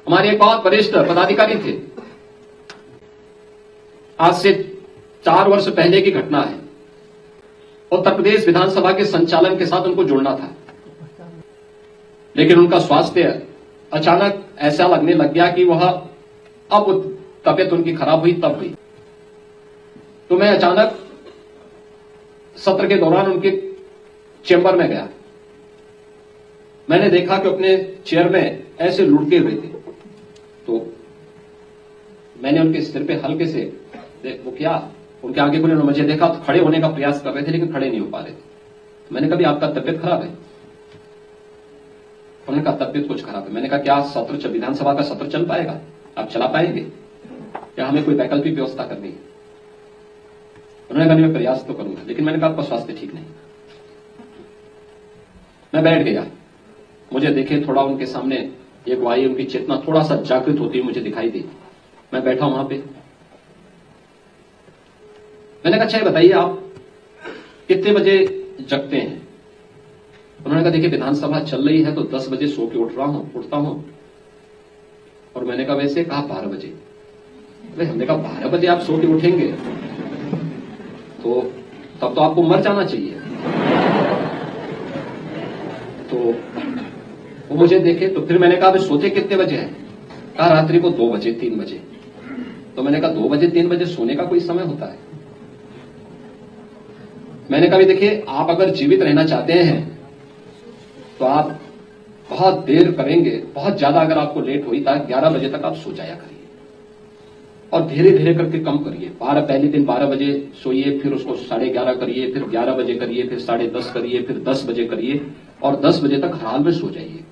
हमारे एक बहुत वरिष्ठ पदाधिकारी थे। आज से 4 वर्ष पहले की घटना है। उत्तर प्रदेश विधानसभा के संचालन के साथ उनको जुड़ना था, लेकिन उनका स्वास्थ्य अचानक ऐसा लगने लग गया कि वह अब तबियत उनकी खराब हुई तब हुई। तो मैं अचानक सत्र के दौरान उनके चेंबर में गया। मैंने देखा कि अपने चेयर में ऐसे लुढ़के हुए थे, तो मैंने उनके सिर पे हल्के से वो क्या उनके आगे खुले, मुझे देखा तो खड़े होने का प्रयास कर रहे थे लेकिन खड़े नहीं हो पा रहे थे। तो मैंने कहा भी आपका तबियत खराब है? उन्होंने कहा तबियत कुछ खराब है। मैंने कहा क्या सत्र विधानसभा का सत्र चल पाएगा? आप चला पाएंगे या हमें कोई वैकल्पिक व्यवस्था करनी है? उन्होंने कहा मैं प्रयास तो करूंगा, लेकिन मैंने कहा आपका स्वास्थ्य ठीक नहीं। मैं बैठ गया। मुझे देखे थोड़ा उनके सामने एक वायु, उनकी चेतना थोड़ा सा जागृत होती हुई मुझे दिखाई दी। मैं बैठा वहां पे। मैंने कहा अच्छा ये बताइए आप कितने बजे जगते हैं? उन्होंने कहा देखिए विधानसभा चल रही है तो 10 बजे सो के उठता हूं। और मैंने कहा वैसे? कहा 12 बजे। हमने कहा 12 बजे आप सो के उठेंगे तो तब तो आपको मर जाना चाहिए। तो वो मुझे देखे, तो फिर मैंने कहा सोते कितने बजे हैं? कहा रात्रि को 2 बजे 3 बजे। तो मैंने कहा 2 बजे 3 बजे सोने का कोई समय होता है? मैंने कहा देखिए आप अगर जीवित रहना चाहते हैं तो आप बहुत देर करेंगे, बहुत ज्यादा अगर आपको लेट हुई तो 11 बजे तक आप सो जाया करिए और धीरे धीरे करके कम करिए। पहले दिन 12 बजे सोइए, फिर उसको 11:30 करिए, फिर 11 बजे करिए, फिर 10:30 करिए, फिर 10 बजे करिए और 10 बजे तक हर हाल में सो जाइए।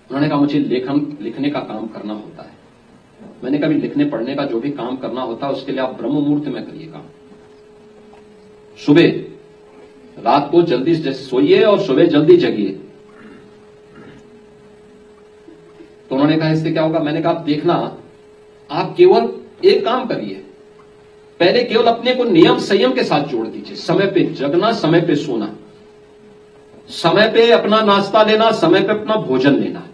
उन्होंने कहा मुझे लिखने का काम करना होता है। मैंने कहा लिखने पढ़ने का जो भी काम करना होता है उसके लिए आप ब्रह्म मुहूर्त में करिए काम। सुबह रात को जल्दी सोइए और सुबह जल्दी जगिए। तो उन्होंने कहा इससे क्या होगा? मैंने कहा आप देखना, आप केवल एक काम करिए, पहले केवल अपने को नियम संयम के साथ जोड़ दीजिए। समय पे जगना, समय पे सोना, समय पे अपना नाश्ता लेना, समय पे अपना भोजन लेना।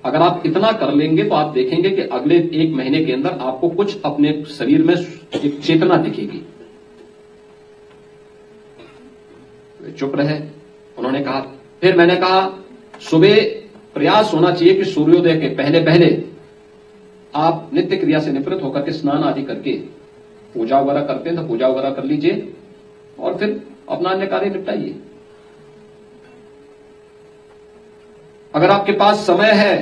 अगर आप इतना कर लेंगे तो आप देखेंगे कि अगले 1 महीने के अंदर आपको कुछ अपने शरीर में एक चेतना दिखेगी। चुप रहे। उन्होंने कहा, फिर मैंने कहा सुबह प्रयास होना चाहिए कि सूर्योदय के पहले पहले आप नित्य क्रिया से निवृत्त होकर के स्नान आदि करके पूजा वगैरह करते हैं तो पूजा वगैरह कर लीजिए और फिर अपना अन्य कार्य निपटाइए। अगर आपके पास समय है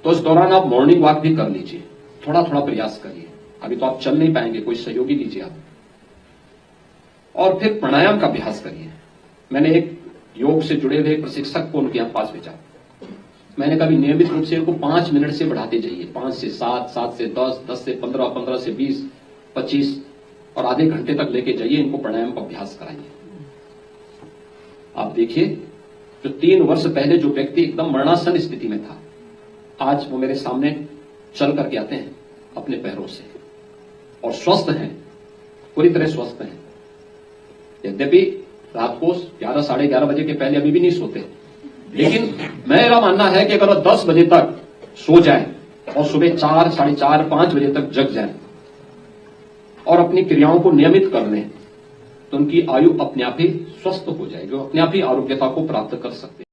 तो इस दौरान आप मॉर्निंग वॉक भी कर लीजिए, थोड़ा थोड़ा प्रयास करिए। अभी तो आप चल नहीं पाएंगे, कोई सहयोगी लीजिए आप। और फिर प्राणायाम का अभ्यास करिए। मैंने एक योग से जुड़े हुए प्रशिक्षक को उनके यहां पास भेजा। मैंने कभी नियमित रूप से इनको 5 मिनट से बढ़ाते जाइए, 5 से 7, 7 से 10, 10 से 15, 15 से 20, 25 और आधे घंटे तक लेके जाइए। इनको प्राणायाम का अभ्यास कराइए। आप देखिए जो 3 वर्ष पहले जो व्यक्ति एकदम मरणासन स्थिति में था, आज वो मेरे सामने चल करके आते हैं अपने पैरों से और स्वस्थ हैं, पूरी तरह स्वस्थ हैं। यद्यपि रात को 11, 11:30 बजे के पहले अभी भी नहीं सोते, लेकिन मेरा मानना है कि अगर वो 10 बजे तक सो जाएं और सुबह 4, 4:30, 5 बजे तक जग जाएं और अपनी क्रियाओं को नियमित कर लें तो उनकी आयु अपने आप ही स्वस्थ हो जाएगी, अपने आप ही आरोग्यता को प्राप्त कर सकते हैं।